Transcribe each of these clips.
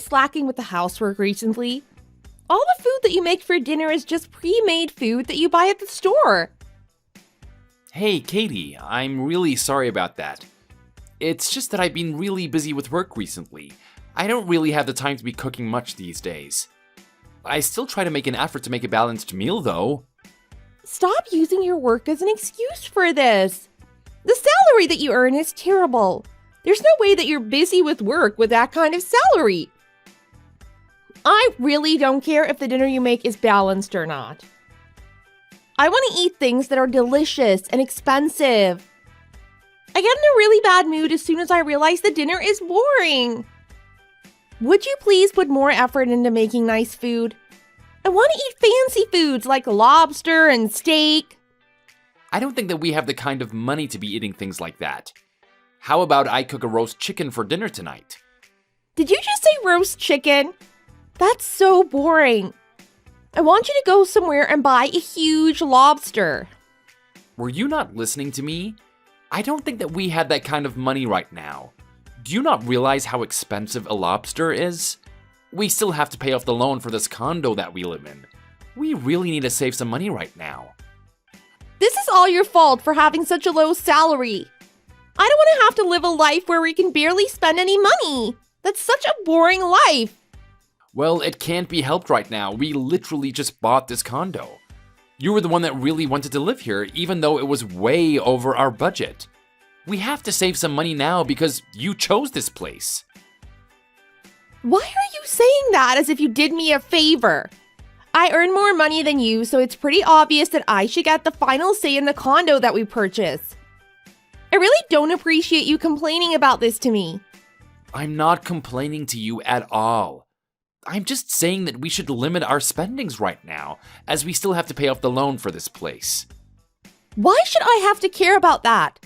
slacking with the housework recently? All the food that you make for dinner is just pre-made food that you buy at the store. Hey, Katie, I'm really sorry about that. It's just that I've been really busy with work recently. I don't really have the time to be cooking much these days. I still try to make an effort to make a balanced meal, though. Stop using your work as an excuse for this. The salary that you earn is terrible. There's no way that you're busy with work with that kind of salary. I really don't care if the dinner you make is balanced or not. I want to eat things that are delicious and expensive. I get in a really bad mood as soon as I realize the dinner is boring. Would you please put more effort into making nice food? I want to eat fancy foods like lobster and steak. I don't think that we have the kind of money to be eating things like that. How about I cook a roast chicken for dinner tonight? Did you just say roast chicken? That's so boring. I want you to go somewhere and buy a huge lobster. Were you not listening to me? I don't think that we have that kind of money right now. Do you not realize how expensive a lobster is? We still have to pay off the loan for this condo that we live in. We really need to save some money right now. This is all your fault for having such a low salary. I don't want to have to live a life where we can barely spend any money. That's such a boring life. Well, it can't be helped right now. We literally just bought this condo. You were the one that really wanted to live here, even though it was way over our budget. We have to save some money now because you chose this place. Why are you saying that as if you did me a favor? I earn more money than you, so it's pretty obvious that I should get the final say in the condo that we purchase. I really don't appreciate you complaining about this to me. I'm not complaining to you at all. I'm just saying that we should limit our spendings right now, as we still have to pay off the loan for this place. Why should I have to care about that?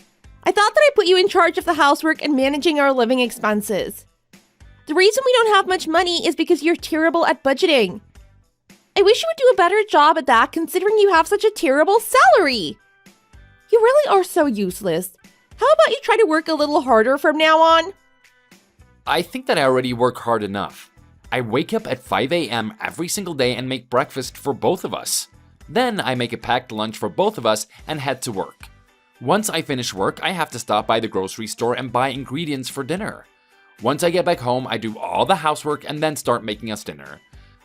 I thought that I put you in charge of the housework and managing our living expenses. The reason we don't have much money is because you're terrible at budgeting. I wish you would do a better job at that considering you have such a terrible salary. You really are so useless. How about you try to work a little harder from now on? I think that I already work hard enough. I wake up at 5 a.m. every single day and make breakfast for both of us. Then I make a packed lunch for both of us and head to work. Once I finish work, I have to stop by the grocery store and buy ingredients for dinner. Once I get back home, I do all the housework and then start making us dinner.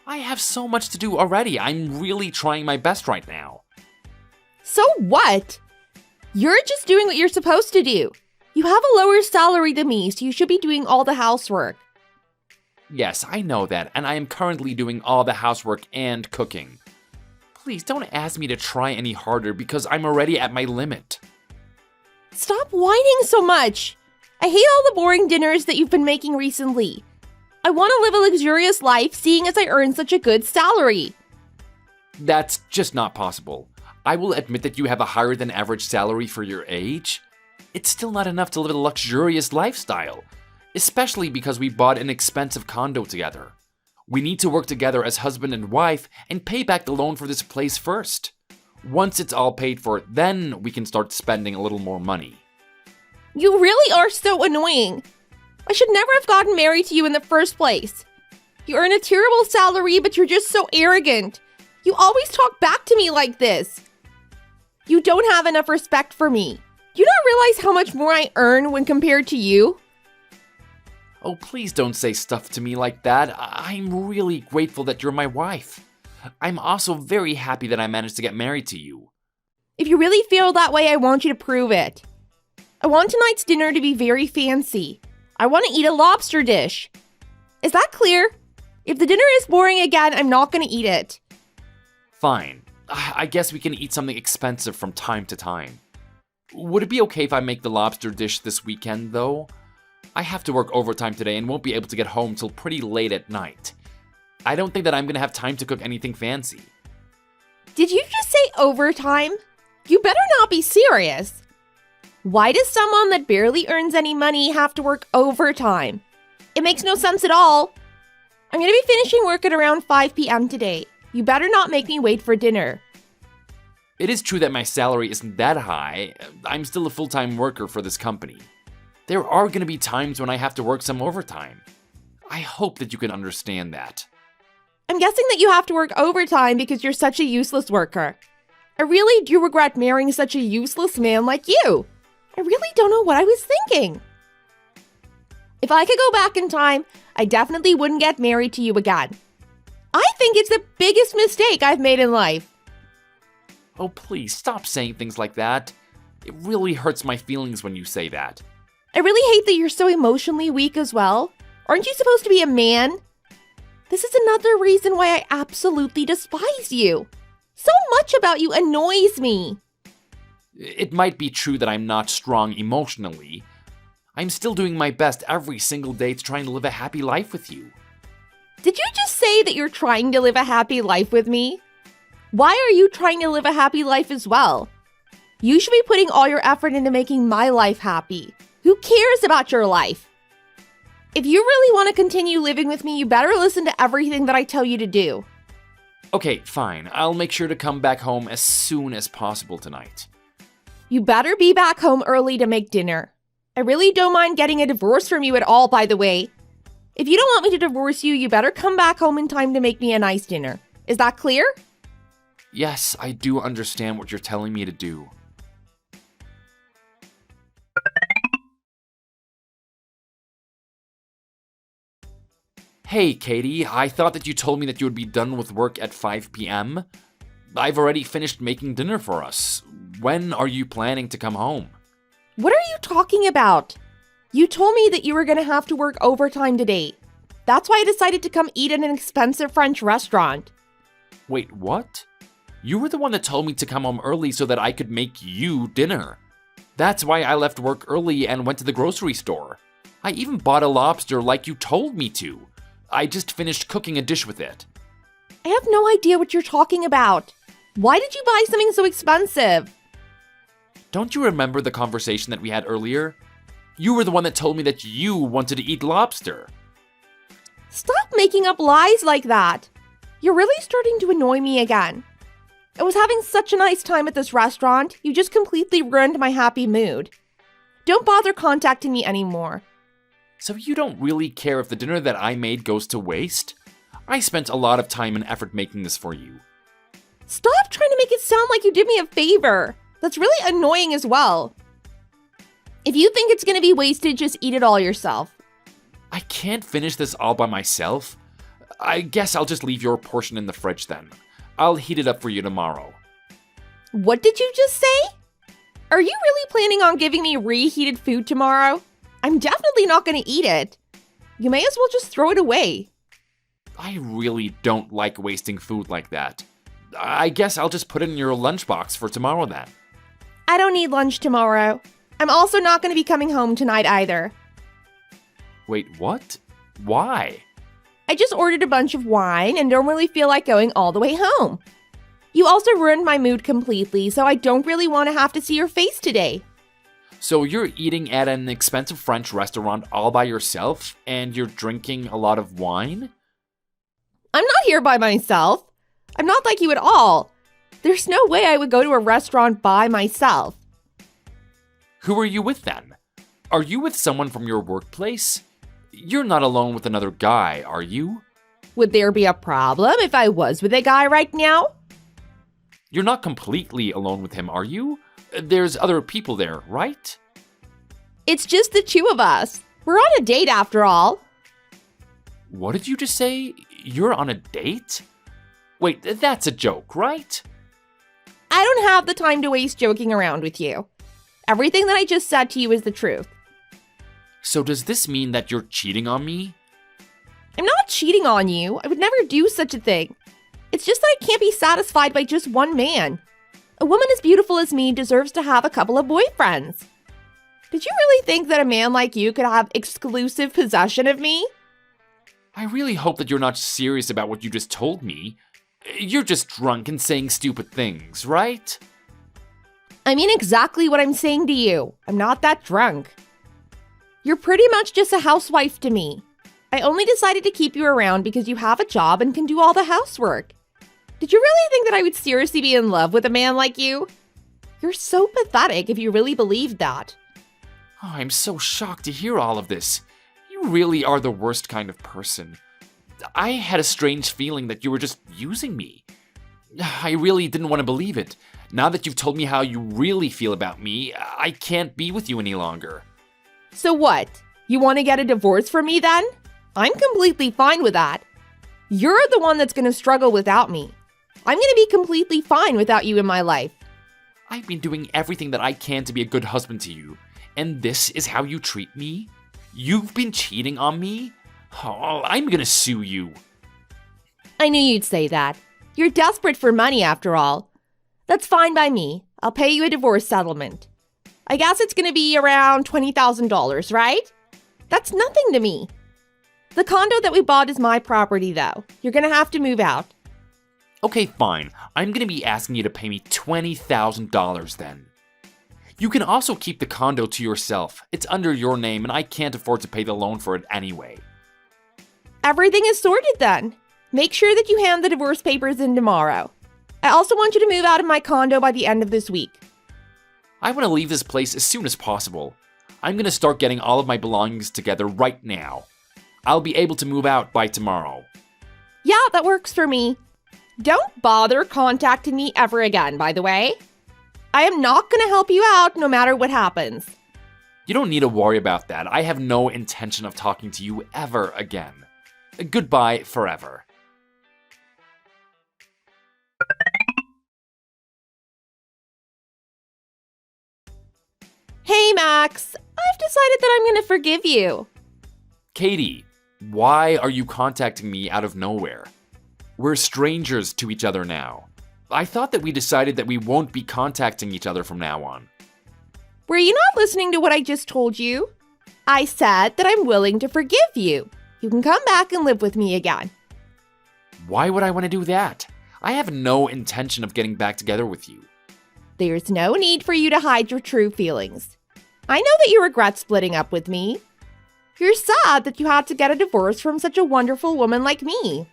I have so much to do already. I'm really trying my best right now. So what? You're just doing what you're supposed to do. You have a lower salary than me, so you should be doing all the housework. Yes, I know that, and I am currently doing all the housework and cooking. Please don't ask me to try any harder because I'm already at my limit. Stop whining so much. I hate all the boring dinners that you've been making recently. I want to live a luxurious life seeing as I earn such a good salary. That's just not possible. I will admit that you have a higher than average salary for your age. It's still not enough to live a luxurious lifestyle, especially because we bought an expensive condo together. We need to work together as husband and wife and pay back the loan for this place first. Once it's all paid for, then we can start spending a little more money. You really are so annoying. I should never have gotten married to you in the first place. You earn a terrible salary, but you're just so arrogant. You always talk back to me like this. You don't have enough respect for me. Do you not realize how much more I earn when compared to you? Oh, please don't say stuff to me like that. I'm really grateful that you're my wife. I'm also very happy that I managed to get married to you. If you really feel that way, I want you to prove it. I want tonight's dinner to be very fancy. I want to eat a lobster dish. Is that clear? If the dinner is boring again, I'm not going to eat it. Fine. I guess we can eat something expensive from time to time. Would it be okay if I make the lobster dish this weekend, though? I have to work overtime today and won't be able to get home till pretty late at night. I don't think that I'm going to have time to cook anything fancy. Did you just say overtime? You better not be serious. Why does someone that barely earns any money have to work overtime? It makes no sense at all. I'm going to be finishing work at around 5 p.m. today. You better not make me wait for dinner. It is true that my salary isn't that high. I'm still a full-time worker for this company. There are going to be times when I have to work some overtime. I hope that you can understand that. I'm guessing that you have to work overtime because you're such a useless worker. I really do regret marrying such a useless man like you. I really don't know what I was thinking. If I could go back in time, I definitely wouldn't get married to you again. I think it's the biggest mistake I've made in life. Oh, please stop saying things like that. It really hurts my feelings when you say that. I really hate that you're so emotionally weak as well. Aren't you supposed to be a man? This is another reason why I absolutely despise you. So much about you annoys me. It might be true that I'm not strong emotionally. I'm still doing my best every single day to try to live a happy life with you. Did you just say that you're trying to live a happy life with me? Why are you trying to live a happy life as well? You should be putting all your effort into making my life happy. Who cares about your life? If you really want to continue living with me, you better listen to everything that I tell you to do. Okay, fine. I'll make sure to come back home as soon as possible tonight. You better be back home early to make dinner. I really don't mind getting a divorce from you at all, by the way. If you don't want me to divorce you, you better come back home in time to make me a nice dinner. Is that clear? Yes, I do understand what you're telling me to do. Hey, Katie, I thought that you told me that you would be done with work at 5 p.m. I've already finished making dinner for us. When are you planning to come home? What are you talking about? You told me that you were going to have to work overtime today. That's why I decided to come eat at an expensive French restaurant. Wait, what? You were the one that told me to come home early so that I could make you dinner. That's why I left work early and went to the grocery store. I even bought a lobster like you told me to. I just finished cooking a dish with it. I have no idea what you're talking about. Why did you buy something so expensive? Don't you remember the conversation that we had earlier? You were the one that told me that you wanted to eat lobster. Stop making up lies like that. You're really starting to annoy me again. I was having such a nice time at this restaurant, you just completely ruined my happy mood. Don't bother contacting me anymore. So you don't really care if the dinner that I made goes to waste? I spent a lot of time and effort making this for you. Stop trying to make it sound like you did me a favor. That's really annoying as well. If you think it's gonna be wasted, just eat it all yourself. I can't finish this all by myself. I guess I'll just leave your portion in the fridge then. I'll heat it up for you tomorrow. What did you just say? Are you really planning on giving me reheated food tomorrow? I'm definitely not gonna eat it. You may as well just throw it away. I really don't like wasting food like that. I guess I'll just put it in your lunchbox for tomorrow then. I don't need lunch tomorrow. I'm also not gonna be coming home tonight either. Wait, what? Why? I just ordered a bunch of wine and don't really feel like going all the way home. You also ruined my mood completely, so I don't really want to have to see your face today. So you're eating at an expensive French restaurant all by yourself, and you're drinking a lot of wine? I'm not here by myself. I'm not like you at all. There's no way I would go to a restaurant by myself. Who are you with then? Are you with someone from your workplace? You're not alone with another guy, are you? Would there be a problem if I was with a guy right now? You're not completely alone with him, are you? There's other people there, right? It's just the two of us. We're on a date after all. What did you just say? You're on a date? Wait, that's a joke, right? I don't have the time to waste joking around with you. Everything that I just said to you is the truth. So does this mean that you're cheating on me? I'm not cheating on you. I would never do such a thing. It's just that I can't be satisfied by just one man. A woman as beautiful as me deserves to have a couple of boyfriends. Did you really think that a man like you could have exclusive possession of me? I really hope that you're not serious about what you just told me. You're just drunk and saying stupid things, right? I mean exactly what I'm saying to you. I'm not that drunk. You're pretty much just a housewife to me. I only decided to keep you around because you have a job and can do all the housework. Did you really think that I would seriously be in love with a man like you? You're so pathetic if you really believed that. Oh, I'm so shocked to hear all of this. You You really are the worst kind of person. I had a strange feeling that you were just using me. I really didn't want to believe it. Now that you've told me how you really feel about me, I can't be with you any longer. So what? You want to get a divorce from me then? I'm completely fine with that. You're the one that's going to struggle without me. I'm going to be completely fine without you in my life. I've been doing everything that I can to be a good husband to you, and this is how you treat me? You've been cheating on me? Oh, I'm gonna sue you. I knew you'd say that. You're desperate for money after all. That's fine by me. I'll pay you a divorce settlement. I guess it's going to be around $20,000, right? That's nothing to me. The condo that we bought is my property, though. You're going to have to move out. Okay, fine. I'm gonna be asking you to pay me $20,000 then. You can also keep the condo to yourself. It's under your name and I can't afford to pay the loan for it anyway. Everything is sorted then. Make sure that you hand the divorce papers in tomorrow. I also want you to move out of my condo by the end of this week. I want to leave this place as soon as possible. I'm gonna start getting all of my belongings together right now. I'll be able to move out by tomorrow. Yeah, that works for me. Don't bother contacting me ever again, by the way. I am not going to help you out no matter what happens. You don't need to worry about that. I have no intention of talking to you ever again. Goodbye forever. Hey, Max. I've decided that I'm going to forgive you. Katie, why are you contacting me out of nowhere? We're strangers to each other now. I thought that we decided that we won't be contacting each other from now on. Were you not listening to what I just told you? I said that I'm willing to forgive you. You can come back and live with me again. Why would I want to do that? I have no intention of getting back together with you. There's no need for you to hide your true feelings. I know that you regret splitting up with me. You're sad that you had to get a divorce from such a wonderful woman like me.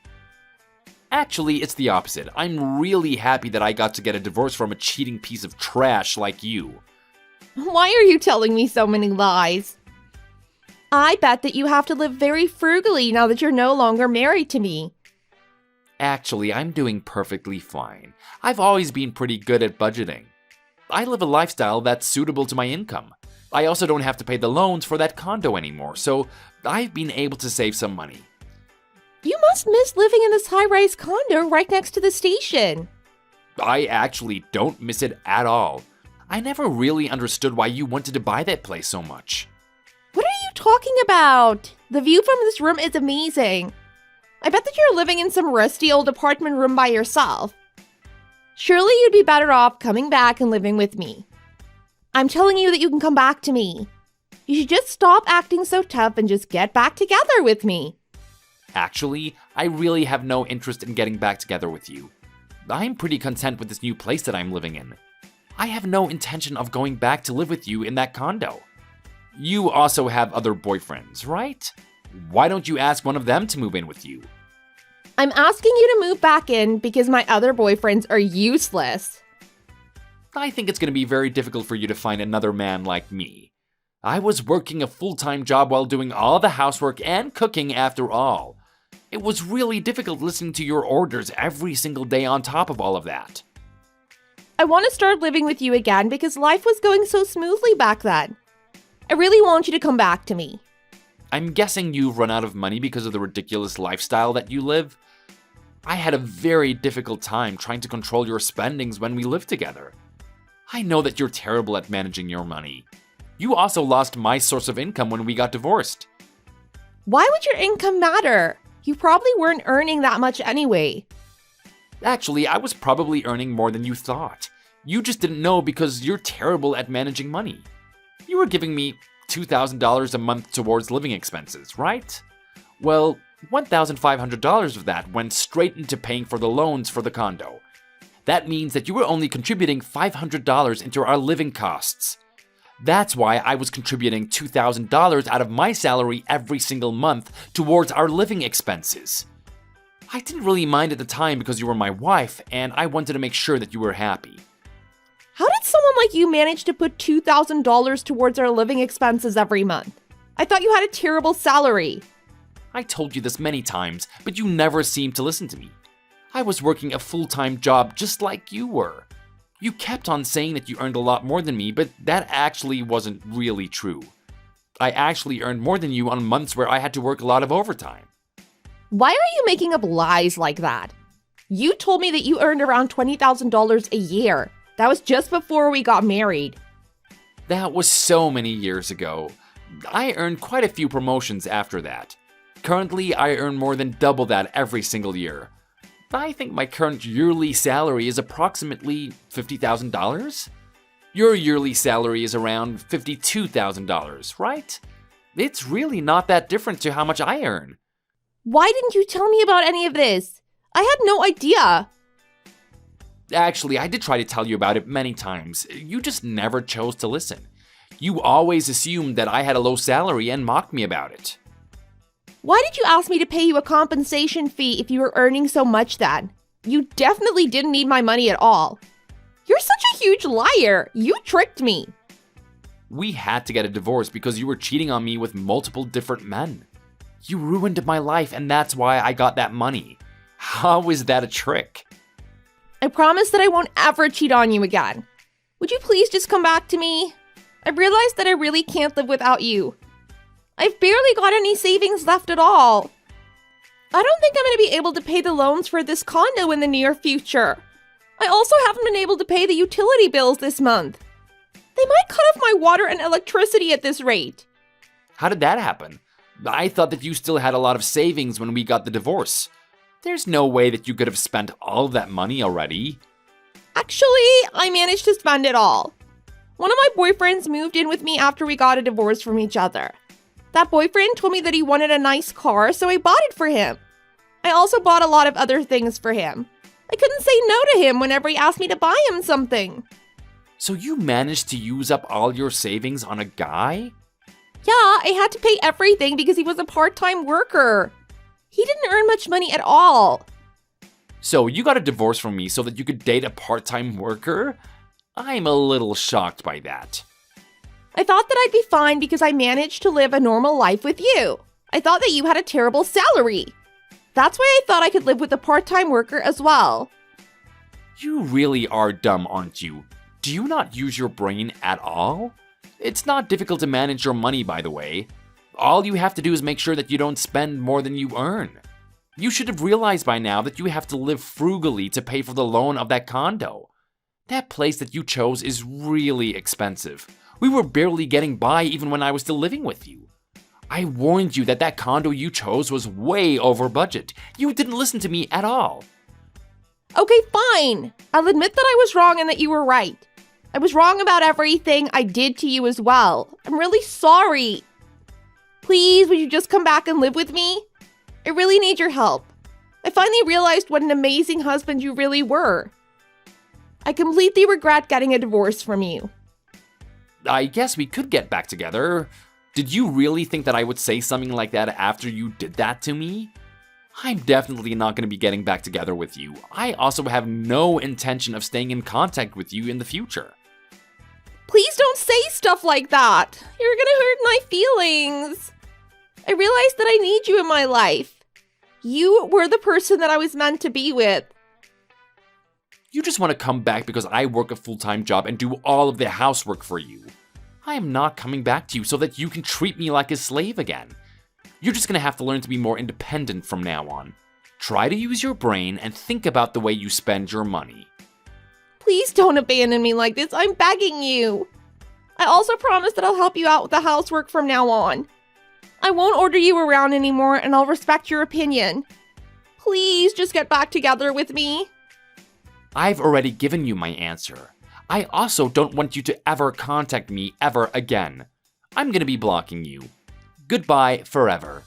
Actually, it's the opposite. I'm really happy that I got to get a divorce from a cheating piece of trash like you. Why are you telling me so many lies? I bet that you have to live very frugally now that you're no longer married to me. Actually, I'm doing perfectly fine. I've always been pretty good at budgeting. I live a lifestyle that's suitable to my income. I also don't have to pay the loans for that condo anymore, so I've been able to save some money. You must miss living in this high-rise condo right next to the station. I actually don't miss it at all. I never really understood why you wanted to buy that place so much. What are you talking about? The view from this room is amazing. I bet that you're living in some rusty old apartment room by yourself. Surely you'd be better off coming back and living with me. I'm telling you that you can come back to me. You should just stop acting so tough and just get back together with me. Actually, I really have no interest in getting back together with you. I'm pretty content with this new place that I'm living in. I have no intention of going back to live with you in that condo. You also have other boyfriends, right? Why don't you ask one of them to move in with you? I'm asking you to move back in because my other boyfriends are useless. I think it's going to be very difficult for you to find another man like me. I was working a full-time job while doing all the housework and cooking after all. It was really difficult listening to your orders every single day on top of all of that. I want to start living with you again because life was going so smoothly back then. I really want you to come back to me. I'm guessing you've run out of money because of the ridiculous lifestyle that you live. I had a very difficult time trying to control your spendings when we lived together. I know that you're terrible at managing your money. You also lost my source of income when we got divorced. Why would your income matter? You probably weren't earning that much anyway. Actually, I was probably earning more than you thought. You just didn't know because you're terrible at managing money. You were giving me $2,000 a month towards living expenses, right? Well, $1,500 of that went straight into paying for the loans for the condo. That means that you were only contributing $500 into our living costs. That's why I was contributing $2,000 out of my salary every single month towards our living expenses. I didn't really mind at the time because you were my wife, and I wanted to make sure that you were happy. How did someone like you manage to put $2,000 towards our living expenses every month? I thought you had a terrible salary. I told you this many times, but you never seemed to listen to me. I was working a full-time job just like you were. You kept on saying that you earned a lot more than me, but that actually wasn't really true. I actually earned more than you on months where I had to work a lot of overtime. Why are you making up lies like that? You told me that you earned around $20,000 a year. That was just before we got married. That was so many years ago. I earned quite a few promotions after that. Currently, I earn more than double that every single year. I think my current yearly salary is approximately $50,000. Your yearly salary is around $52,000, right? It's really not that different to how much I earn. Why didn't you tell me about any of this? I had no idea. Actually, I did try to tell you about it many times. You just never chose to listen. You always assumed that I had a low salary and mocked me about it. Why did you ask me to pay you a compensation fee if you were earning so much then? You definitely didn't need my money at all. You're such a huge liar. You tricked me. We had to get a divorce because you were cheating on me with multiple different men. You ruined my life, and that's why I got that money. How is that a trick? I promise that I won't ever cheat on you again. Would you please just come back to me? I realized that I really can't live without you. I've barely got any savings left at all. I don't think I'm going to be able to pay the loans for this condo in the near future. I also haven't been able to pay the utility bills this month. They might cut off my water and electricity at this rate. How did that happen? I thought that you still had a lot of savings when we got the divorce. There's no way that you could have spent all of that money already. Actually, I managed to spend it all. One of my boyfriends moved in with me after we got a divorce from each other. That boyfriend told me that he wanted a nice car, so I bought it for him. I also bought a lot of other things for him. I couldn't say no to him whenever he asked me to buy him something. So you managed to use up all your savings on a guy? Yeah, I had to pay everything because he was a part-time worker. He didn't earn much money at all. So you got a divorce from me so that you could date a part-time worker? I'm a little shocked by that. I thought that I'd be fine because I managed to live a normal life with you. I thought that you had a terrible salary. That's why I thought I could live with a part-time worker as well. You really are dumb, aren't you? Do you not use your brain at all? It's not difficult to manage your money, by the way. All you have to do is make sure that you don't spend more than you earn. You should have realized by now that you have to live frugally to pay for the loan of that condo. That place that you chose is really expensive. We were barely getting by even when I was still living with you. I warned you that that condo you chose was way over budget. You didn't listen to me at all. Okay, fine. I'll admit that I was wrong and that you were right. I was wrong about everything I did to you as well. I'm really sorry. Please, would you just come back and live with me? I really need your help. I finally realized what an amazing husband you really were. I completely regret getting a divorce from you. I guess we could get back together. Did you really think that I would say something like that after you did that to me? I'm definitely not going to be getting back together with you. I also have no intention of staying in contact with you in the future. Please don't say stuff like that. You're gonna hurt my feelings. I realized that I need you in my life. You were the person that I was meant to be with. You just want to come back because I work a full-time job and do all of the housework for you. I am not coming back to you so that you can treat me like a slave again. You're just gonna have to learn to be more independent from now on. Try to use your brain and think about the way you spend your money. Please don't abandon me like this. I'm begging you. I also promise that I'll help you out with the housework from now on. I won't order you around anymore and I'll respect your opinion. Please just get back together with me. I've already given you my answer. I also don't want you to ever contact me ever again. I'm gonna be blocking you. Goodbye forever.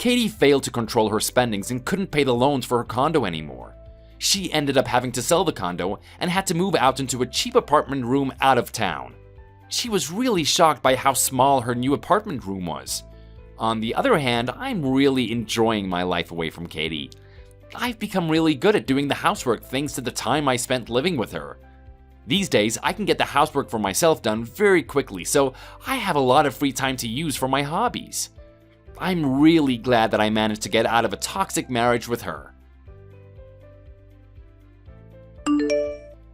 Katie failed to control her spendings and couldn't pay the loans for her condo anymore. She ended up having to sell the condo and had to move out into a cheap apartment room out of town. She was really shocked by how small her new apartment room was. On the other hand, I'm really enjoying my life away from Katie. I've become really good at doing the housework thanks to the time I spent living with her. These days, I can get the housework for myself done very quickly, so I have a lot of free time to use for my hobbies. I'm really glad that I managed to get out of a toxic marriage with her.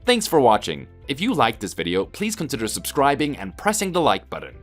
Thanks for watching. If you liked this video, please consider subscribing and pressing the like button.